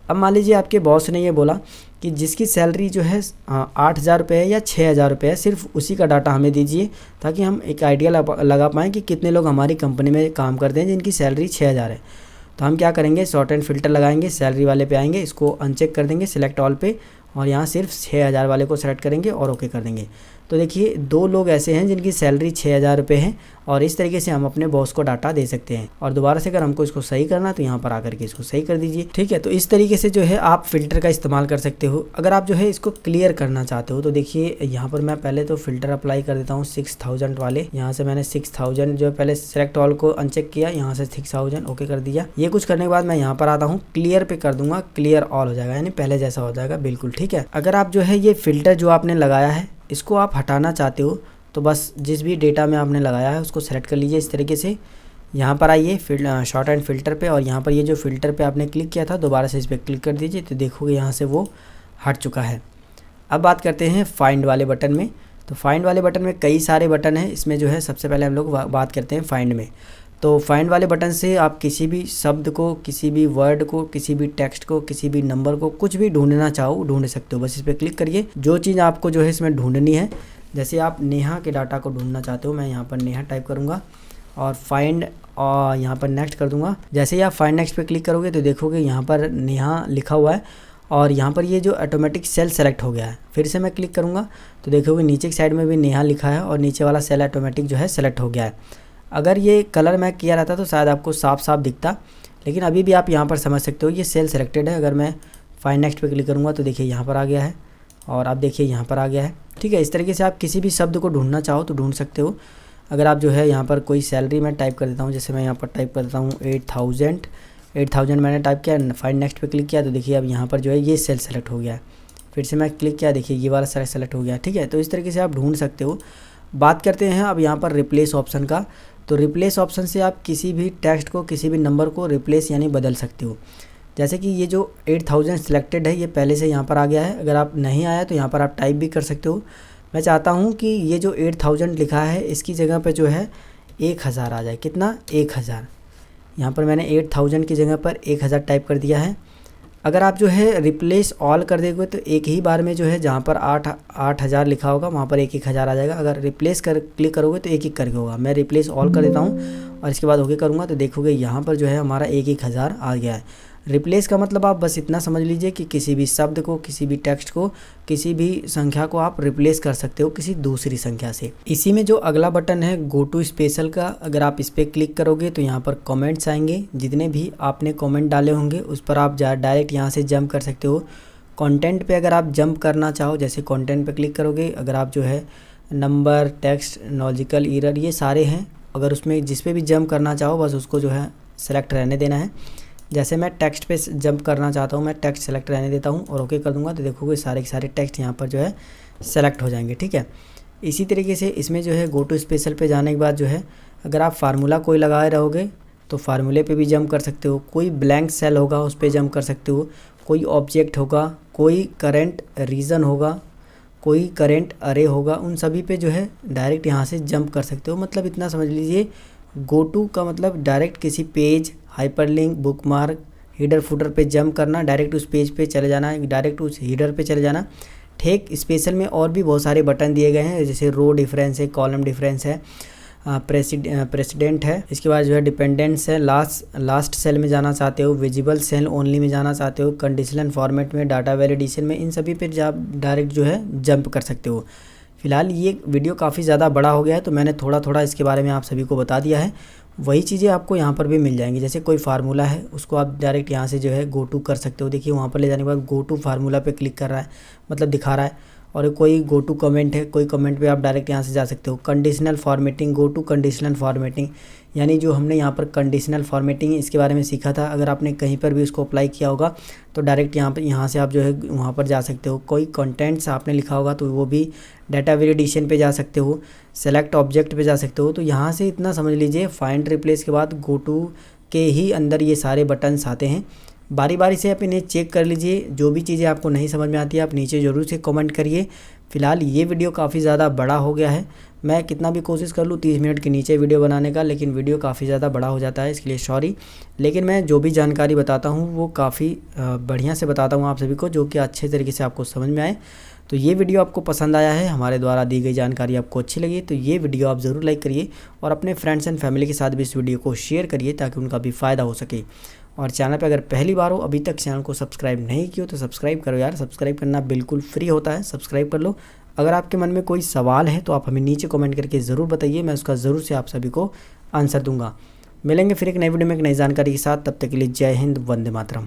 [SPEAKER 1] अब मान लीजिए आपके बॉस ने ये बोला कि जिसकी सैलरी जो है 8,000 रुपये है या 6,000 रुपये है, सिर्फ उसी का डाटा हमें दीजिए, ताकि हम एक आइडिया लगा पाएँ कि कितने लोग हमारी कंपनी में काम करते हैं जिनकी सैलरी 6,000 है। तो हम क्या करेंगे, शॉर्ट एंड फ़िल्टर लगाएंगे, सैलरी वाले पे आएंगे, इसको अनचेक कर देंगे सिलेक्ट ऑल पे और यहाँ सिर्फ 6,000 वाले को सेलेक्ट करेंगे और ओके कर देंगे। तो देखिए 2 लोग ऐसे हैं जिनकी सैलरी 6,000 रुपये है और इस तरीके से हम अपने बॉस को डाटा दे सकते हैं। और दोबारा से अगर हमको इसको सही करना तो यहाँ पर आकर के इसको सही कर दीजिए, ठीक है। तो इस तरीके से जो है आप फ़िल्टर का इस्तेमाल कर सकते हो। अगर आप जो है इसको क्लियर करना चाहते हो तो देखिए यहाँ पर मैं पहले तो फ़िल्टर अप्लाई कर देता हूँ 6,000 वाले। यहाँ से मैंने 6,000 जो पहले सेलेक्ट ऑल को अनचेक किया, यहाँ से 6,000 ओके कर दिया। ये कुछ करने के बाद मैं यहाँ पर आता हूँ, क्लियर पे कर दूंगा, क्लियर ऑल हो जाएगा, यानी पहले जैसा हो जाएगा बिल्कुल, ठीक है। अगर आप जो है ये फ़िल्टर जो आपने लगाया है इसको आप हटाना चाहते हो तो बस जिस भी डेटा में आपने लगाया है उसको सेलेक्ट कर लीजिए। इस तरीके से यहाँ पर आइए शॉर्ट एंड फ़िल्टर पे और यहाँ पर ये जो फ़िल्टर पे आपने क्लिक किया था दोबारा से इस पर क्लिक कर दीजिए तो देखोगे यहाँ से वो हट चुका है। अब बात करते हैं फाइंड वाले बटन में। तो फाइंड वाले बटन में कई सारे बटन हैं। इसमें जो है सबसे पहले हम लोग बात करते हैं फाइंड में। तो फाइंड वाले बटन से आप किसी भी शब्द को, किसी भी वर्ड को, किसी भी टेक्स्ट को, किसी भी नंबर को, कुछ भी ढूंढना चाहो ढूंढ सकते हो। बस इस पर क्लिक करिए। जो चीज़ आपको जो है इसमें ढूंढनी है, जैसे आप नेहा के डाटा को ढूंढना चाहते हो, मैं यहाँ पर नेहा टाइप करूँगा और फाइंड और यहाँ पर नेक्स्ट कर दूँगा। जैसे ही आप फाइंड नेक्स्ट पे क्लिक करोगे तो देखोगे यहाँ पर नेहा लिखा हुआ है और यहाँ पर ये जो ऑटोमेटिक सेल सेलेक्ट हो गया है। फिर से मैं क्लिक करूँगा तो देखोगे नीचे की साइड में भी नेहा लिखा है और नीचे वाला सेल ऑटोमेटिक जो है सेलेक्ट हो गया है। अगर ये कलर मैं किया रहता तो शायद आपको साफ साफ दिखता, लेकिन अभी भी आप यहाँ पर समझ सकते हो ये सेल सेलेक्टेड है। अगर मैं फाइंड नेक्स्ट पे क्लिक करूँगा तो देखिए यहाँ पर आ गया है और आप देखिए यहाँ पर आ गया है, ठीक है। इस तरीके से आप किसी भी शब्द को ढूंढना चाहो तो ढूंढ सकते हो। अगर आप जो है यहाँ पर कोई सैलरी मैं टाइप कर देता हूँ, जैसे मैं यहाँ पर टाइप कर देता हूँ 8,000 मैंने टाइप किया, फाइंड नेक्स्ट पे क्लिक किया तो देखिए अब यहाँ पर जो है ये सेल सेलेक्ट हो गया है। फिर से मैं क्लिक किया, देखिए ये वाला सेल सेलेक्ट हो गया, ठीक है। तो इस तरीके से आप ढूंढ सकते हो। बात करते हैं अब यहाँ पर रिप्लेस ऑप्शन का। तो रिप्लेस ऑप्शन से आप किसी भी टेक्स्ट को, किसी भी नंबर को रिप्लेस यानी बदल सकते हो। जैसे कि ये जो 8,000 सिलेक्टेड है ये पहले से यहाँ पर आ गया है। अगर आप नहीं आया तो यहाँ पर आप टाइप भी कर सकते हो। मैं चाहता हूँ कि ये जो 8,000 लिखा है इसकी जगह पे जो है 1,000 आ जाए। कितना? 1,000। यहाँ पर मैंने 8,000 की जगह पर 1,000 टाइप कर दिया है। अगर आप जो है रिप्लेस ऑल कर देंगे तो एक ही बार में जो है जहाँ पर 8,000 लिखा होगा वहाँ पर 1,000 आ जाएगा। अगर रिप्लेस कर क्लिक करोगे तो एक करके होगा। मैं रिप्लेस ऑल कर देता हूँ और इसके बाद ओके करूँगा तो देखोगे यहाँ पर जो है हमारा 1,000 आ गया है। रिप्लेस का मतलब आप बस इतना समझ लीजिए कि किसी भी शब्द को, किसी भी टेक्स्ट को, किसी भी संख्या को आप रिप्लेस कर सकते हो किसी दूसरी संख्या से। इसी में जो अगला बटन है गो टू स्पेशल का, अगर आप इस पर क्लिक करोगे तो यहाँ पर कमेंट्स आएंगे। जितने भी आपने कमेंट डाले होंगे उस पर आप डायरेक्ट यहाँ से जंप कर सकते हो। कंटेंट पे अगर आप जंप करना चाहो, जैसे कंटेंट पे क्लिक करोगे, अगर आप जो है नंबर, टेक्स्ट, लॉजिकल एरर ये सारे हैं, अगर उसमें जिस पे भी जंप करना चाहो बस उसको जो है सेलेक्ट रहने देना है। जैसे मैं टेक्स्ट पे जंप करना चाहता हूँ, मैं टेक्स्ट सेलेक्ट रहने देता हूँ और ओके कर दूँगा, तो देखोगे सारे के सारे टेक्स्ट यहाँ पर जो है सेलेक्ट हो जाएंगे। ठीक है, इसी तरीके से इसमें जो है गो टू स्पेशल पे जाने के बाद जो है अगर आप फार्मूला कोई लगाए रहोगे तो फार्मूले पे भी जंप कर सकते हो, कोई ब्लैंक सेल होगा उस पर जंप कर सकते हो, कोई ऑब्जेक्ट होगा, कोई करेंट रीजन होगा, कोई करेंट अरे होगा, उन सभी पे जो है डायरेक्ट यहाँ से जंप कर सकते हो। मतलब इतना समझ लीजिए, गो टू का मतलब डायरेक्ट किसी page, hyperlink, bookmark, header footer पे जंप करना, डायरेक्ट उस पेज पे चले जाना, डायरेक्ट उस हीडर पे चले जाना। ठीक, स्पेशल में और भी बहुत सारे बटन दिए गए हैं, जैसे रो डिफरेंस है, कॉलम डिफरेंस है, प्रेसिडेंट है, इसके बाद जो है डिपेंडेंस है, लास्ट सेल में जाना चाहते हो, विजिबल सेल ओनली में जाना चाहते हो, कंडीशनल फॉर्मेट में, डाटा वैलिडेशन में, इन सभी पे आप डायरेक्ट जो है जंप कर सकते हो। फिलहाल ये वीडियो काफ़ी ज़्यादा बड़ा हो गया है तो मैंने थोड़ा थोड़ा इसके बारे में आप सभी को बता दिया है। वही चीज़ें आपको यहाँ पर भी मिल जाएंगी, जैसे कोई फार्मूला है उसको आप डायरेक्ट यहाँ से जो है गो टू कर सकते हो। देखिए वहाँ पर ले जाने के बाद गो टू फार्मूला पे क्लिक कर रहा है, मतलब दिखा रहा है। और कोई गो टू कमेंट है, कोई कमेंट पे आप डायरेक्ट यहाँ से जा सकते हो। Conditional formatting, go to conditional formatting, यानी जो हमने यहाँ पर कंडीशनल फॉर्मेटिंग इसके बारे में सीखा था, अगर आपने कहीं पर भी उसको अप्लाई किया होगा तो डायरेक्ट यहाँ से आप जो है वहाँ पर जा सकते हो। कोई कंटेंट्स आपने लिखा होगा तो वो भी डाटा वैलिडेशन पे जा सकते हो, सेलेक्ट ऑब्जेक्ट पे जा सकते हो। तो यहाँ से इतना समझ लीजिए, फाइंड रिप्लेस के बाद गो टू के ही अंदर ये सारे बटन्स आते हैं। बारी बारी से आप इन्हें चेक कर लीजिए, जो भी चीज़ें आपको नहीं समझ में आती है आप नीचे ज़रूर से कमेंट करिए। फ़िलहाल ये वीडियो काफ़ी ज़्यादा बड़ा हो गया है, मैं कितना भी कोशिश कर लूँ 30 मिनट के नीचे वीडियो बनाने का, लेकिन वीडियो काफ़ी ज़्यादा बड़ा हो जाता है, इसके लिए सॉरी। लेकिन मैं जो भी जानकारी बताता हूँ वो काफ़ी बढ़िया से बताता हूँ आप सभी को, जो कि अच्छे तरीके से आपको समझ में आए। तो ये वीडियो आपको पसंद आया है, हमारे द्वारा दी गई जानकारी आपको अच्छी लगी तो ये वीडियो आप ज़रूर लाइक करिए और अपने फ्रेंड्स एंड फैमिली के साथ भी इस वीडियो को शेयर करिए ताकि उनका भी फ़ायदा हो सके। और चैनल पे अगर पहली बार हो, अभी तक चैनल को सब्सक्राइब नहीं किया तो सब्सक्राइब करो यार, सब्सक्राइब करना बिल्कुल फ्री होता है, सब्सक्राइब कर लो। अगर आपके मन में कोई सवाल है तो आप हमें नीचे कमेंट करके ज़रूर बताइए, मैं उसका ज़रूर से आप सभी को आंसर दूंगा। मिलेंगे फिर एक नई वीडियो में एक नई जानकारी के साथ, तब तक के लिए जय हिंद, वंदे मातरम।